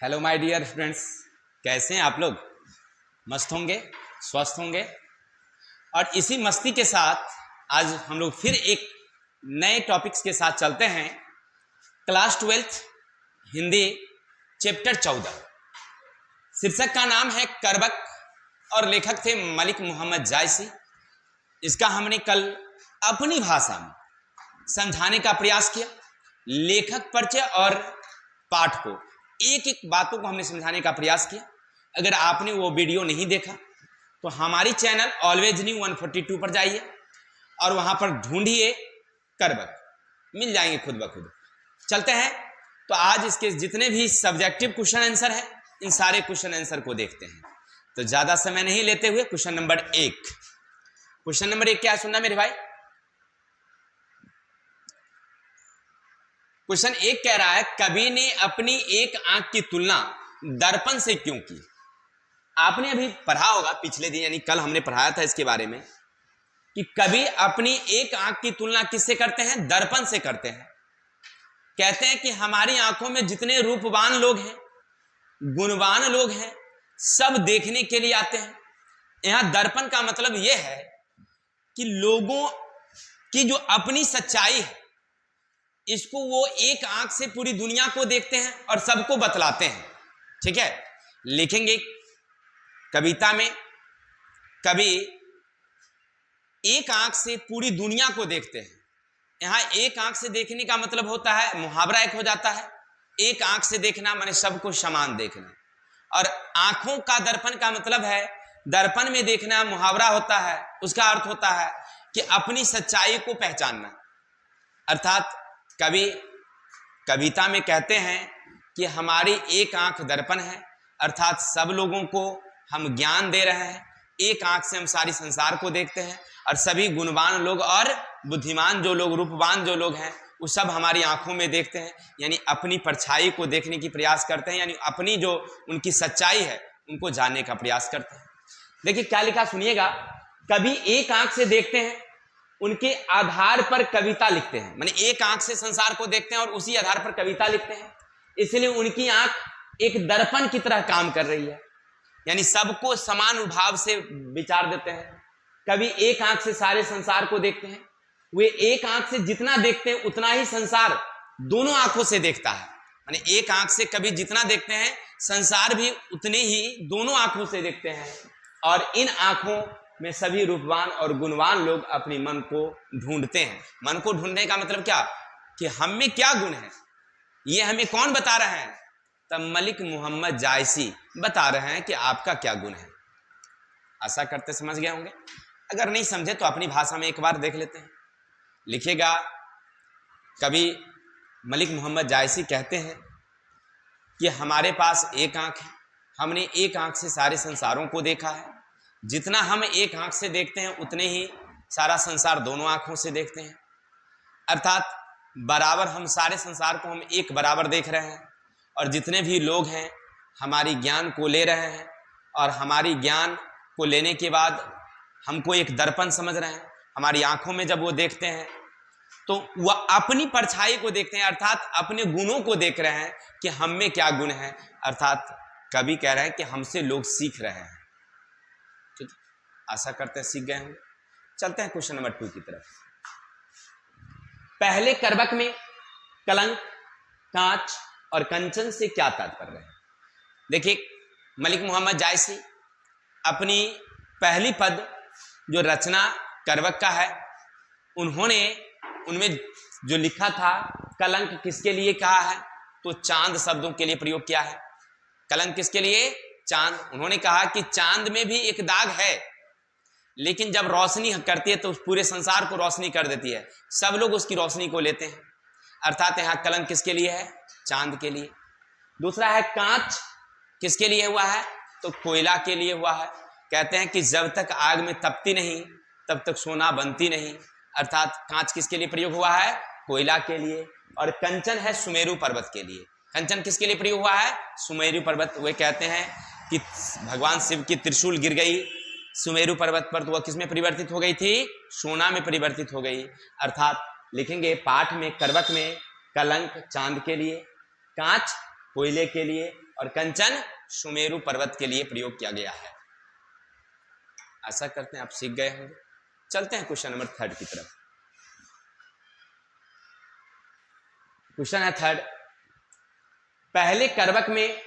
Hello my dear students, कैसे हैं आप लोग? मस्त होंगे, स्वस्थ होंगे। और इसी मस्ती के साथ आज हम लोग फिर एक नए टॉपिक्स के साथ चलते हैं। Class 12 Hindi chapter 14। शीर्षक का नाम है करबक और लेखक थे मलिक मोहम्मद जायसी। इसका हमने कल अपनी भाषा में समझाने का प्रयास किया। लेखक परिचय और पाठ को एक एक बातों को हमने समझाने का प्रयास किया। अगर आपने वो वीडियो नहीं देखा तो हमारी चैनल ऑलवेज न्यू 142 पर जाइए और वहां पर ढूंढिए करबक, मिल जाएंगे खुद ब खुद। चलते हैं तो आज इसके जितने भी सब्जेक्टिव क्वेश्चन आंसर है इन सारे क्वेश्चन आंसर को देखते हैं। तो ज्यादा समय नहीं लेते हुए क्वेश्चन नंबर 1 क्या है सुनना मेरे भाई। क्वेश्चन 1 कह रहा है कवि ने अपनी एक आंख की तुलना दर्पण से क्यों की। आपने अभी पढ़ा होगा पिछले दिन, यानी कल हमने पढ़ाया था इसके बारे में कि कवि अपनी एक आंख की तुलना किससे करते हैं? दर्पण से करते हैं। कहते हैं कि हमारी आंखों में जितने रूपवान लोग हैं, गुणवान लोग हैं, सब देखने के लिए आते हैं। यहां दर्पण का मतलब यह है कि लोगों की जो अपनी सच्चाई है इसको वो एक आंख से पूरी दुनिया को देखते हैं और सबको बतलाते हैं। ठीक है, लिखेंगे कविता में कवि एक आंख से पूरी दुनिया को देखते हैं। यहां एक आंख से देखने का मतलब होता है, मुहावरा एक हो जाता है, एक आंख से देखना माने सबको समान देखना। और आंखों का दर्पण का मतलब है दर्पण में देखना, मुहावरा होता है, उसका अर्थ होता है कि अपनी सच्चाई को पहचानना। अर्थात कवि कविता में कहते हैं कि हमारी एक आंख दर्पण है, अर्थात सब लोगों को हम ज्ञान दे रहे हैं। एक आंख से हम सारी संसार को देखते हैं और सभी गुणवान लोग और बुद्धिमान जो लोग, रूपवान जो लोग हैं, वो सब हमारी आंखों में देखते हैं, यानी अपनी परछाई को देखने की प्रयास करते हैं, यानी अपनी जो उनकी सच्चाई है उनको जानने का प्रयास करते हैं। देखिए क्या लिखा सुनिएगा। कवि एक आंख से देखते हैं, उनके आधार पर कविता लिखते हैं, माने एक आंख से संसार को देखते हैं और उसी आधार पर कविता लिखते हैं। इसलिए उनकी आंख एक दर्पण की तरह काम कर रही है, यानी सबको समान भाव से विचार देते हैं। कवि एक आंख से सारे संसार को देखते हैं। वे एक आंख से जितना देखते हैं उतना ही संसार दोनों आंखों से देखता है। माने एक आंख से कवि जितना देखते हैं संसार भी उतने ही दोनों आंखों से देखते हैं। और इन आंखों में सभी रूपवान और गुणवान लोग अपनी मन को ढूंढते हैं। मन को ढूंढने का मतलब क्या कि हम में क्या गुण है, ये हमें कौन बता रहे हैं? तब मलिक मोहम्मद जायसी बता रहे हैं कि आपका क्या गुण है। आशा करते समझ गए होंगे। अगर नहीं समझे तो अपनी भाषा में एक बार देख लेते हैं। लिखिएगा, कवि मलिक मोहम्मद जायसी कहते हैं कि हमारे पास एक आंख है, हमने एक आंख से सारे संसारों को देखा है। जितना हम एक आंख से देखते हैं उतने ही सारा संसार दोनों आंखों से देखते हैं। अर्थात बराबर हम सारे संसार को हम एक बराबर देख रहे हैं। और जितने भी लोग हैं हमारी ज्ञान को ले रहे हैं और हमारी ज्ञान को लेने के बाद हमको एक दर्पण समझ रहे हैं। हमारी आंखों में जब वो देखते हैं तो वह अपनी परछाई को देखते हैं, अर्थात अपने गुणों को देख रहे हैं कि हम में क्या गुण है। अर्थात कवि कह रहे हैं कि हमसे लोग सीख रहे हैं। ठीक है, आशा करते हैं सीख गए होंगे। चलते हैं क्वेश्चन नंबर 2 की तरफ। पहले करबक में कलंक, कांच और कंचन से क्या तात्पर्य है? देखिए, मलिक मोहम्मद जायसी अपनी पहली पद जो रचना करबक का है, उन्होंने उनमें जो लिखा था कलंक किसके लिए कहा है तो चांद शब्दों के लिए प्रयोग किया है। कलंक किसके लिए? चांद। उन्होंने कहा कि चांद में भी एक दाग है, लेकिन जब रोशनी करती है तो उस पूरे संसार को रोशनी कर देती है, सब लोग उसकी रोशनी को लेते हैं। अर्थात यहां कलंक किसके लिए है? चांद के लिए। दूसरा है कांच, किसके लिए हुआ है तो कोयला के लिए हुआ है। कहते हैं कि जब तक आग में तपती नहीं तब तक सोना बनती नहीं। अर्थात कांच किसके लिए प्रयोग हुआ है? कोयला के लिए। और कंचन है सुमेरु पर्वत के लिए। कंचन किसके लिए प्रयोग हुआ है? सुमेरु पर्वत। वे कहते हैं कि भगवान शिव की त्रिशूल गिर गई सुमेरु पर्वत पर तो वह किस में परिवर्तित हो गई थी? सोना में परिवर्तित हो गई। अर्थात लिखेंगे पाठ में करबक में कलंक चांद के लिए, कांच कोयले के लिए, और कंचन सुमेरु पर्वत के लिए प्रयोग किया गया है। आशा करते हैं आप सीख गए होंगे। चलते हैं क्वेश्चन नंबर 3 की तरफ। क्वेश्चन है 3, पहले करवक में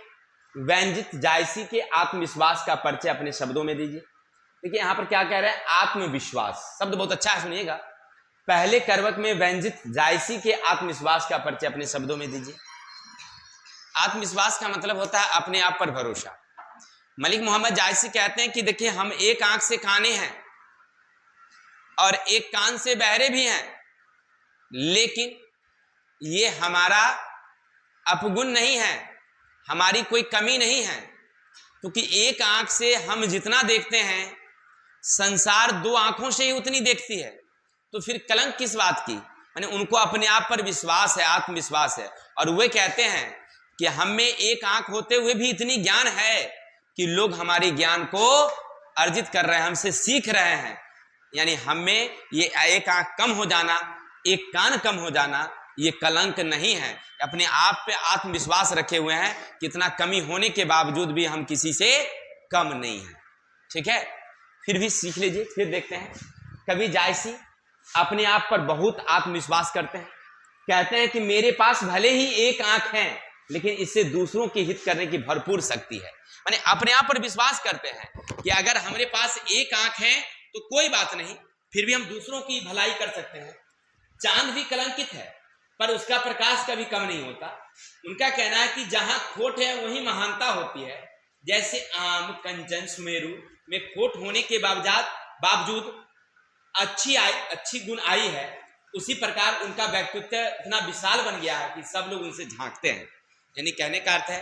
व्यंजित जायसी के आत्मविश्वास का परिचय अपने शब्दों में दीजिए। देखिए यहां पर क्या कह रहे हैं, आत्मविश्वास शब्द बहुत अच्छा है, सुनिएगा। पहले करवक में व्यंजित जायसी के आत्मविश्वास का परिचय अपने शब्दों में दीजिए। आत्मविश्वास का मतलब होता है अपने आप पर भरोसा। मलिक मोहम्मद जायसी कहते हैं कि देखिए हम एक आंख से काने हैं और एक कान से बहरे भी हैं, लेकिन ये हमारा अपगुण नहीं है, हमारी कोई कमी नहीं है, क्योंकि एक आंख से हम जितना देखते हैं संसार 2 आंखों से ही उतनी देखती है, तो फिर कलंक किस बात की। माने उनको अपने आप पर विश्वास है, आत्मविश्वास है, और वे कहते हैं कि हम में एक आंख होते हुए भी इतनी ज्ञान है कि लोग हमारे ज्ञान को अर्जित कर रहे हैं, हमसे सीख रहे हैं। यानी हम में ये एक आंख कम हो जाना, एक कान कम हो जाना, ये कलंक नहीं है। अपने आप पे आत्मविश्वास रखे हुए हैं, कितना कमी होने के बावजूद भी हम किसी से कम नहीं है। ठीक है, फिर भी सीख लीजिए। फिर देखते हैं, कवि जायसी अपने आप पर बहुत आत्मविश्वास करते हैं। कहते हैं कि मेरे पास भले ही एक आंख है, लेकिन इससे दूसरों की हित करने की भरपूर शक्ति है। माने अपने आप पर विश्वास करते हैं कि अगर हमारे पास एक आंख है तो कोई बात नहीं, फिर भी हम दूसरों की भलाई कर सकते हैं। चांद भी कलंकित है, पर उसका प्रकाश कभी कम नहीं होता। उनका कहना है कि जहां खोट है वहीं महानता होती है। जैसे आम, कंचन, सुमेरु में खोट होने के बावजूद अच्छी गुण आई है, उसी प्रकार उनका व्यक्तित्व इतना विशाल बन गया है कि सब लोग उनसे झांकते हैं। यानी कहने का अर्थ है,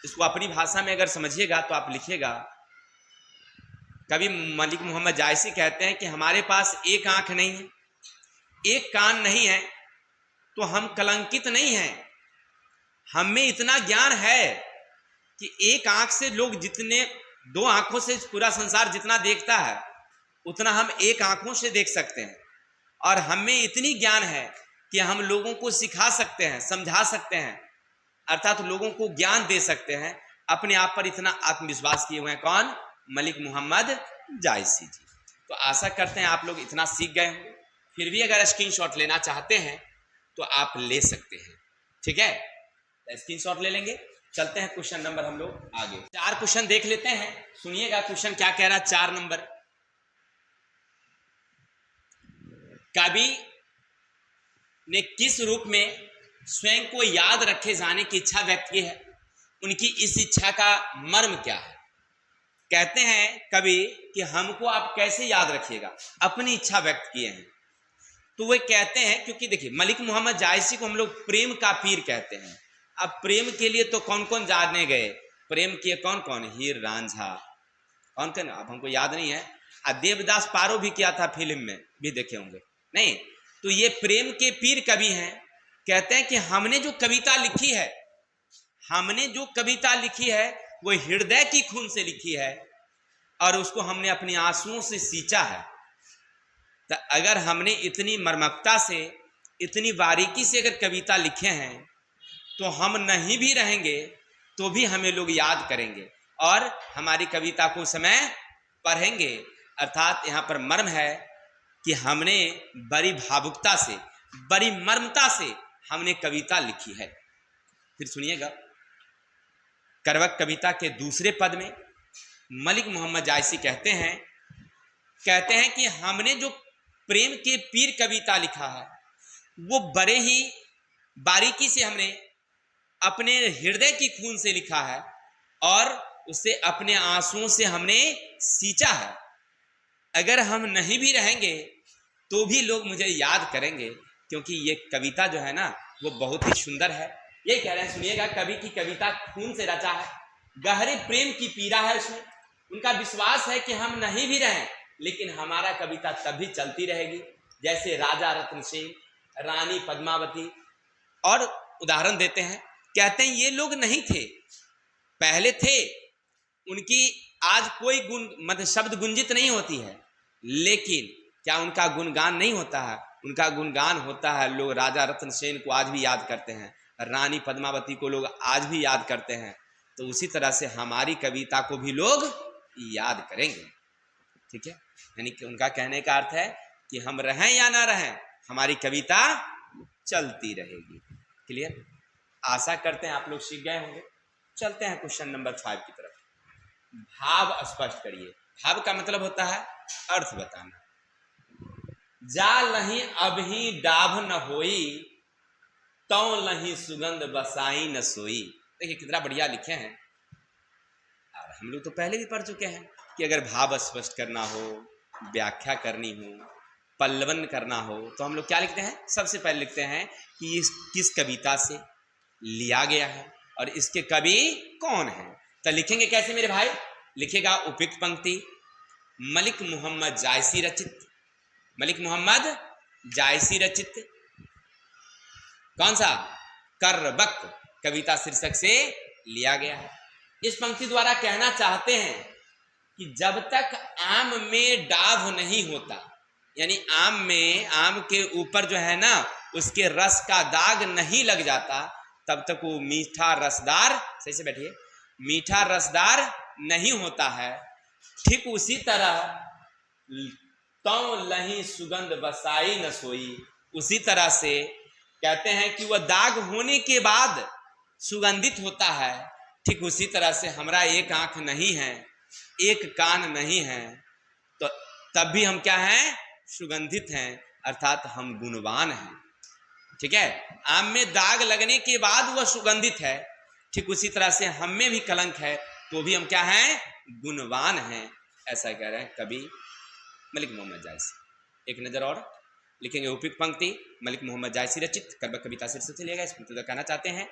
इसको अपनी भाषा में अगर समझिएगा तो आप लिखिएगा, कभी मलिक मोहम्मद जायसी कहते हैं कि हमारे पास एक आंख नहीं है, एक कान नहीं है, तो हम कलंकित नहीं हैं। हम में इतना ज्ञान है कि एक आंख से लोग जितने 2 आंखों से पूरा संसार जितना देखता है, उतना हम एक आंखों से देख सकते हैं। और हम में इतनी ज्ञान है कि हम लोगों को सिखा सकते हैं, समझा सकते हैं, अर्थात लोगों को ज्ञान दे सकते हैं। अपने आप पर इतना आत्मविश्वास किए हुए हैं कौन, मलिक मोहम्मद जायसी जी। तो आशा करते हैं आप लोग इतना सीख गए होंगे। फिर भी अगर स्क्रीनशॉट लेना चाहते हैं तो आप ले सकते हैं। ठीक है, स्क्रीनशॉट ले लेंगे। चलते हैं क्वेश्चन नंबर हम लोग आगे 4 क्वेश्चन देख लेते हैं। सुनिएगा क्वेश्चन क्या कह रहा है। 4 नंबर, कवि ने किस रूप में स्वयं को याद रखे जाने की इच्छा व्यक्त की है, उनकी इस इच्छा का मर्म क्या है। कहते हैं कवि कि हमको आप कैसे याद रखिएगा, अपनी इच्छा व्यक्त किए हैं। तो वे कहते हैं, क्योंकि देखिए मलिक मोहम्मद जायसी को हम लोग प्रेम का पीर कहते हैं। अब प्रेम के लिए तो कौन कौन जानने गए, प्रेम किए कौन कौन, हीर रांझा, कौन कौन, अब हमको याद नहीं है। देवदास पारो भी किया था, फिल्म में भी देखे होंगे नहीं। तो ये प्रेम के पीर कवि हैं। कहते हैं कि हमने जो कविता लिखी है वो हृदय की खून से लिखी है, और उसको हमने अपने आंसुओं से सींचा है। तो अगर हमने इतनी मर्मकता से, इतनी बारीकी से अगर कविता लिखे हैं, तो हम नहीं भी रहेंगे तो भी हमें लोग याद करेंगे और हमारी कविता को समय पढ़ेंगे। अर्थात यहाँ पर मर्म है कि हमने बड़ी भावुकता से, बड़ी मर्मता से हमने कविता लिखी है। फिर सुनिएगा, करवक कविता के दूसरे पद में मलिक मोहम्मद जायसी कहते हैं कि हमने जो प्रेम के पीर कविता लिखा है वो बड़े ही बारीकी से हमने अपने हृदय की खून से लिखा है और उसे अपने आंसुओं से हमने सींचा है। अगर हम नहीं भी रहेंगे तो भी लोग मुझे याद करेंगे, क्योंकि ये कविता जो है ना वो बहुत ही सुंदर है। ये कह रहे हैं, सुनिएगा, कवि की कविता खून से रचा है, गहरे प्रेम की पीड़ा है उसमें। उनका विश्वास है कि हम नहीं भी रहें लेकिन हमारा कविता तब भी चलती रहेगी। जैसे राजा रत्न सेन, रानी पद्मावती, और उदाहरण देते हैं। कहते हैं ये लोग नहीं थे, पहले थे, उनकी आज कोई गुण मतलब शब्द गुंजित नहीं होती है, लेकिन क्या उनका गुणगान नहीं होता है? उनका गुणगान होता है। लोग राजा रत्न सेन को आज भी याद करते हैं, रानी पद्मावती को लोग आज भी याद करते हैं, तो उसी तरह से हमारी कविता को भी लोग याद करेंगे। ठीक है, यानी कि उनका कहने का अर्थ है कि हम रहें या ना रहें, हमारी कविता चलती रहेगी। क्लियर? आशा करते हैं आप लोग सीख गए होंगे। चलते हैं क्वेश्चन नंबर 5 की तरफ। भाव स्पष्ट करिए। भाव का मतलब होता है अर्थ बताना। जा लही अबही डाभ न होई, तौ लही सुगंध बसाई न सोई। देखिए कितना बढ़िया लिखे हैं, और हम लोग तो पहले भी पढ़ चुके हैं कि अगर भाव स्पष्ट करना हो, व्याख्या करनी हो, पल्लवन करना हो, तो हम लोग क्या लिखते हैं? सबसे पहले लिखते हैं कि इस किस कविता से लिया गया है और इसके कवि कौन है। तो लिखेंगे कैसे मेरे भाई? लिखेगा उपयुक्त पंक्ति, मलिक मोहम्मद जायसी रचित। मलिक मोहम्मद जायसी रचित कौन सा? कर्रबक कविता शीर्षक से लिया गया है। इस पंक्ति द्वारा कहना चाहते हैं कि जब तक आम में डाभ नहीं होता, यानी आम में, आम के ऊपर जो है ना उसके रस का दाग नहीं लग जाता, तब तक वो मीठा रसदार, सही से बैठिए, मीठा रसदार नहीं होता है। ठीक उसी तरह तौ लही सुगंध बसाई न सोई, उसी तरह से कहते हैं कि वह दाग होने के बाद सुगंधित होता है। ठीक उसी तरह से हमारा एक आंख नहीं है, एक कान नहीं है, तो तब भी हम क्या हैं? सुगंधित हैं, अर्थात हम गुणवान हैं। ठीक है, आम में दाग लगने के बाद वह सुगंधित है, ठीक उसी तरह से हम में भी कलंक है तो भी हम क्या हैं? गुणवान हैं। ऐसा कह रहे हैं कवि मलिक मोहम्मद जायसी। एक नज़र और लिखेंगे उपयुक्त पंक्ति, मलिक मोहम्मद जायसी रचित कर्रबक कविता शीर्षक से लिया गया। इसमें तो कहना चाहते हैं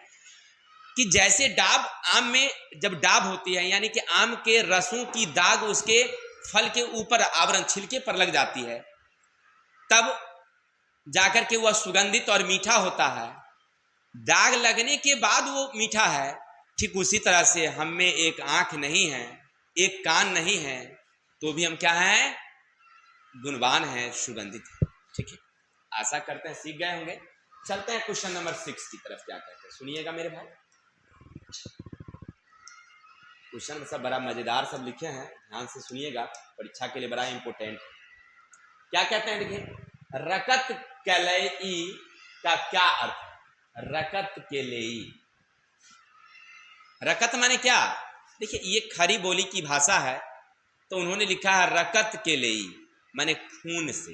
कि जैसे डाब, आम में जब डाब होती है, यानी कि आम के रसों की दाग उसके फल के ऊपर, आवरण छिलके पर लग जाती है, तब जाकर के वह सुगंधित और मीठा होता है। दाग लगने के बाद वो मीठा है। ठीक उसी तरह से हम में एक आंख नहीं है, एक कान नहीं है, तो भी हम क्या हैं? गुणवान हैं, सुगंधित हैं। ठीक है, आशा करते हैं सीख गए होंगे। चलते हैं क्वेश्चन नंबर 6 की तरफ। क्या कहते हैं सुनिएगा मेरे भाई। क्वेश्चन सब बड़ा मजेदार सब लिखे हैं, ध्यान से सुनिएगा, परीक्षा के लिए बड़ा इंपोर्टेंट। क्या कहते हैं? देखिए, रकत केलई का क्या अर्थ है? रकत केलई, रकत माने क्या? देखिए ये खरी बोली की भाषा है, तो उन्होंने लिखा है रकत केलई माने खून से।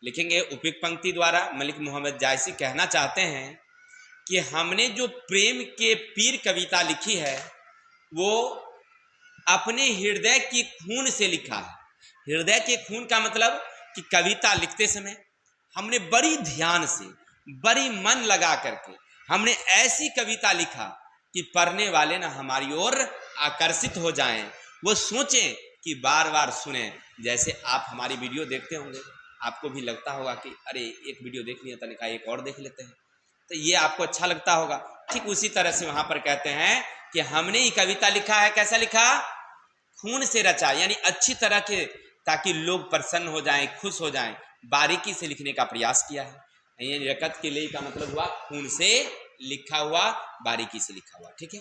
लिखेंगे उपयुक्त पंक्ति द्वारा मलिक मोहम्मद जायसी कहना चाहते हैं कि हमने जो प्रेम के पीर कविता लिखी है वो अपने हृदय की खून से लिखा है। हृदय के खून का मतलब कि कविता लिखते समय हमने बड़ी ध्यान से, बड़ी मन लगा करके हमने ऐसी कविता लिखा कि पढ़ने वाले ना हमारी ओर आकर्षित हो जाएं, वो सोचें कि बार बार सुने। जैसे आप हमारी वीडियो देखते होंगे, आपको भी लगता होगा कि अरे एक वीडियो देख लिया तो निकाय एक और देख लेते हैं, तो ये आपको अच्छा लगता होगा। ठीक उसी तरह से वहां पर कहते हैं कि हमने ये कविता लिखा है, कैसा लिखा? खून से रचा, यानी अच्छी तरह के, ताकि लोग प्रसन्न हो जाएं, खुश हो जाएं, बारीकी से लिखने का प्रयास किया है। यानी रकत के लिए का मतलब हुआ खून से लिखा हुआ, बारीकी से लिखा हुआ। ठीक है,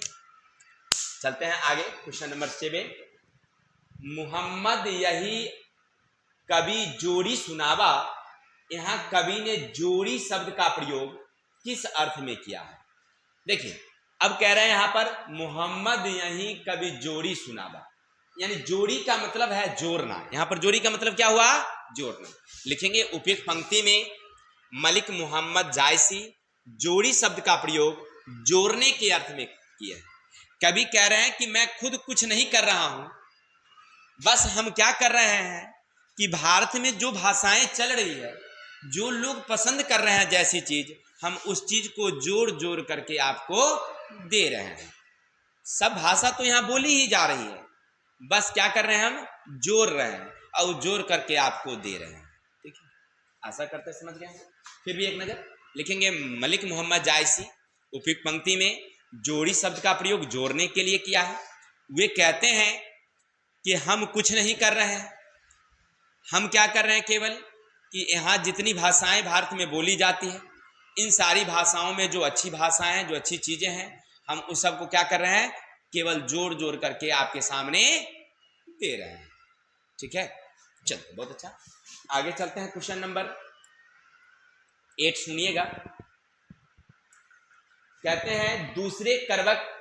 चलते हैं आगे। क्वेश्चन नंबर 7, मुहम्मद यही कवि जोड़ी सुनावा। यहाँ कवि ने जोड़ी शब्द का प्रयोग किस अर्थ में किया है? देखिए, अब कह रहे हैं यहाँ पर मुहम्मद यही कवि जोड़ी सुनावा, यानी जोड़ी का मतलब है जोड़ना। यहाँ पर जोड़ी का मतलब क्या हुआ? जोड़ना। लिखेंगे उपयुक्त पंक्ति में मलिक मोहम्मद जायसी जोड़ी शब्द का प्रयोग जोड़ने के अर्थ में किया है। कवि कह रहे हैं कि मैं खुद कुछ नहीं कर रहा हूं, बस हम क्या कर रहे हैं कि भारत में जो भाषाएं चल रही है, जो लोग पसंद कर रहे हैं जैसी चीज, हम उस चीज को जोड़ जोड़ करके आपको दे रहे हैं। सब भाषा तो यहाँ बोली ही जा रही है, बस क्या कर रहे हैं? हम जोड़ रहे हैं और जोड़ करके आपको दे रहे हैं। ठीक है, आशा करते समझ गए हैं। फिर भी एक नजर लिखेंगे मलिक मोहम्मद जायसी उपयुक्त पंक्ति में जोड़ी शब्द का प्रयोग जोड़ने के लिए किया है। वे कहते हैं कि हम कुछ नहीं कर रहे हैं, हम क्या कर रहे हैं? केवल कि यहाँ जितनी भाषाएं भारत में बोली जाती है, इन सारी भाषाओं में जो अच्छी भाषाएं हैं, जो अच्छी चीजें हैं, हम उस सब को क्या कर रहे हैं, केवल जोड़ जोड़ करके आपके सामने दे रहे हैं। ठीक है, चलिए बहुत अच्छा, आगे चलते हैं। क्वेश्चन नंबर 8 सुनिएगा। कहते हैं दूसरे करवक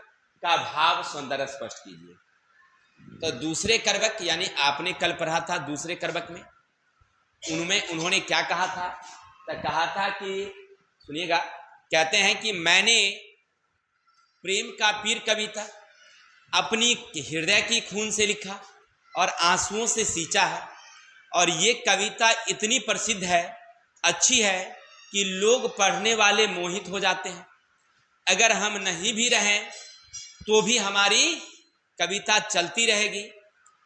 का भाव सौंदर्य स्पष्ट कीजिए। तो दूसरे करवक यानी आपने कल पढ़ा था दूसरे करवक में, उनमें उन्होंने क्या कहा था? तो कहा था कि सुनिएगा, कहते हैं कि मैंने प्रेम का पीर कविता अपनी हृदय की खून से लिखा और आंसुओं से सींचा है, और ये कविता इतनी प्रसिद्ध है, अच्छी है कि लोग पढ़ने वाले मोहित हो जाते हैं। अगर हम नहीं भी रहें तो भी हमारी कविता चलती रहेगी।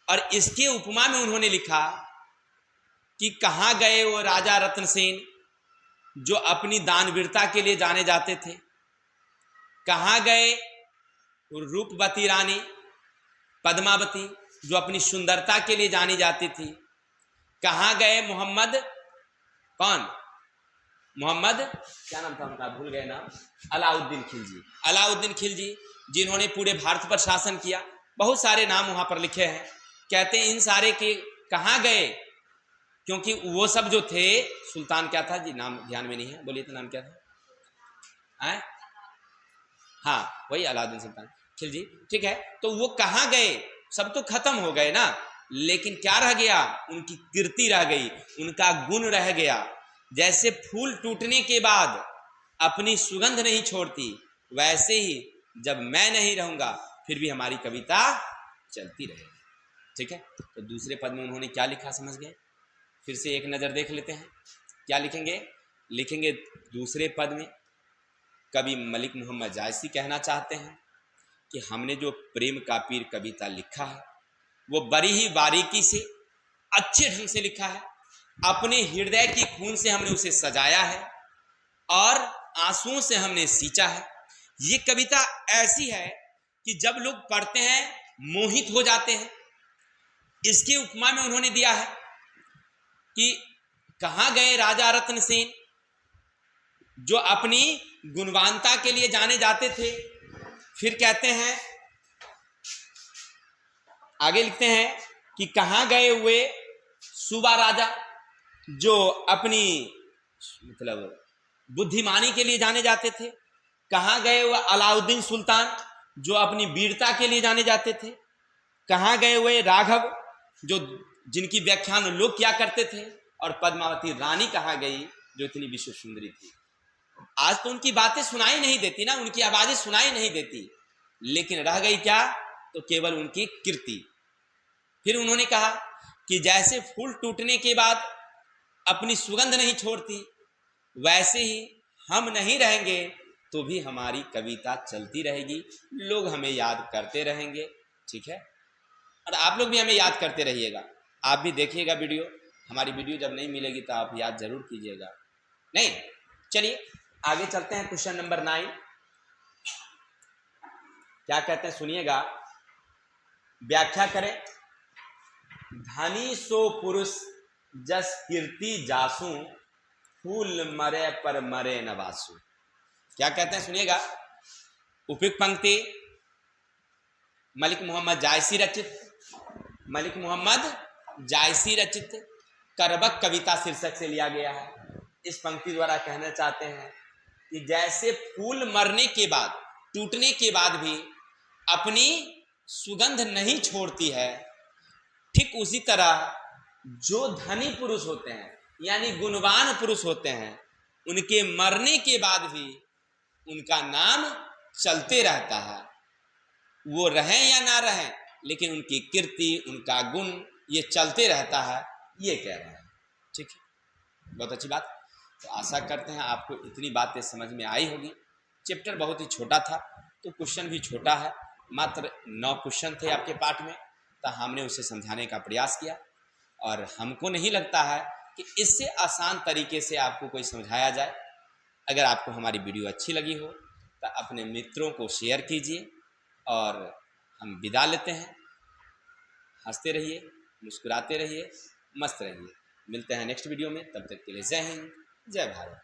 और इसके उपमा में उन्होंने लिखा कि कहाँ गए वो राजा रत्नसेन जो अपनी दानवीरता के लिए जाने जाते थे, कहाँ गए रूपवती रानी पद्मावती जो अपनी सुंदरता के लिए जानी जाती थी, कहाँ गए मोहम्मद, कौन मोहम्मद, क्या नाम था उनका, भूल गए नाम, अलाउद्दीन खिलजी, अलाउद्दीन खिलजी जिन्होंने पूरे भारत पर शासन किया। बहुत सारे नाम वहां पर लिखे हैं। कहते हैं इन सारे के कहाँ गए, क्योंकि वो सब जो थे, सुल्तान क्या था जी, नाम ध्यान में नहीं है, बोलिए तो नाम क्या था? हाँ वही अलाउद्दीन सुल्तान खिलजी। ठीक है, तो वो कहाँ गए, सब तो खत्म हो गए ना, लेकिन क्या रह गया, उनकी कीर्ति रह गई, उनका गुण रह गया। जैसे फूल टूटने के बाद अपनी सुगंध नहीं छोड़ती, वैसे ही जब मैं नहीं रहूंगा फिर भी हमारी कविता चलती रहेगी। ठीक है, तो दूसरे पद में उन्होंने क्या लिखा समझ गए? फिर से एक नज़र देख लेते हैं, क्या लिखेंगे? लिखेंगे दूसरे पद में कवि मलिक मोहम्मद जायसी कहना चाहते हैं कि हमने जो प्रेम का पीर कविता लिखा है वो बड़ी ही बारीकी से, अच्छे ढंग से लिखा है, अपने हृदय की खून से हमने उसे सजाया है और आंसुओं से हमने सींचा है। ये कविता ऐसी है कि जब लोग पढ़ते हैं मोहित हो जाते हैं। इसके उपमा में उन्होंने दिया है कि कहाँ गए राजा रत्नसेन जो अपनी गुणवानता के लिए जाने जाते थे। फिर कहते हैं, आगे लिखते हैं कि कहाँ गए हुए सूबा राजा जो अपनी मतलब बुद्धिमानी के लिए जाने जाते थे, कहाँ गए हुए अलाउद्दीन सुल्तान जो अपनी वीरता के लिए जाने जाते थे, कहाँ गए हुए राघव जो जिनकी व्याख्यान लोग क्या करते थे, और पद्मावती रानी कहाँ गई जो इतनी विश्व सुंदरी थी। आज तो उनकी बातें सुनाई नहीं देती ना, उनकी आवाजें सुनाई नहीं देती, लेकिन रह गई क्या, तो केवल उनकी कीर्ति। फिर उन्होंने कहा कि जैसे फूल टूटने के बाद अपनी सुगंध नहीं छोड़ती, वैसे ही हम नहीं रहेंगे तो भी हमारी कविता चलती रहेगी, लोग हमें याद करते रहेंगे। ठीक है, और आप लोग भी हमें याद करते रहिएगा। आप भी देखिएगा वीडियो, हमारी वीडियो जब नहीं मिलेगी तो आप याद जरूर कीजिएगा। नहीं, चलिए आगे चलते हैं। क्वेश्चन नंबर 9 क्या कहते हैं सुनिएगा, व्याख्या करें। धनी सो पुरुष जस कीर्ति जासू, फूल मरे पर मरे नवासु। क्या कहते हैं सुनिएगा, उपयुक्त पंक्ति मलिक मोहम्मद जायसी रचित, मलिक मोहम्मद जायसी रचित करवक कविता शीर्षक से लिया गया है। इस पंक्ति द्वारा कहना चाहते हैं कि जैसे फूल मरने के बाद, टूटने के बाद भी अपनी सुगंध नहीं छोड़ती है, ठीक उसी तरह जो धनी पुरुष होते हैं यानी गुणवान पुरुष होते हैं, उनके मरने के बाद भी उनका नाम चलते रहता है। वो रहें या ना रहें, लेकिन उनकी कीर्ति, उनका गुण ये चलते रहता है, ये कह रहे हैं। ठीक है, बहुत अच्छी बात। तो आशा करते हैं आपको इतनी बातें समझ में आई होगी। चैप्टर बहुत ही छोटा था तो क्वेश्चन भी छोटा है, मात्र 9 क्वेश्चन थे आपके पाठ में, तो हमने उसे समझाने का प्रयास किया। और हमको नहीं लगता है कि इससे आसान तरीके से आपको कोई समझाया जाए। अगर आपको हमारी वीडियो अच्छी लगी हो तो अपने मित्रों को शेयर कीजिए, और हम विदा लेते हैं। हंसते रहिए, मुस्कुराते रहिए, मस्त रहिए। मिलते हैं नेक्स्ट वीडियो में, तब तक के लिए जय हिंद, जय भारत।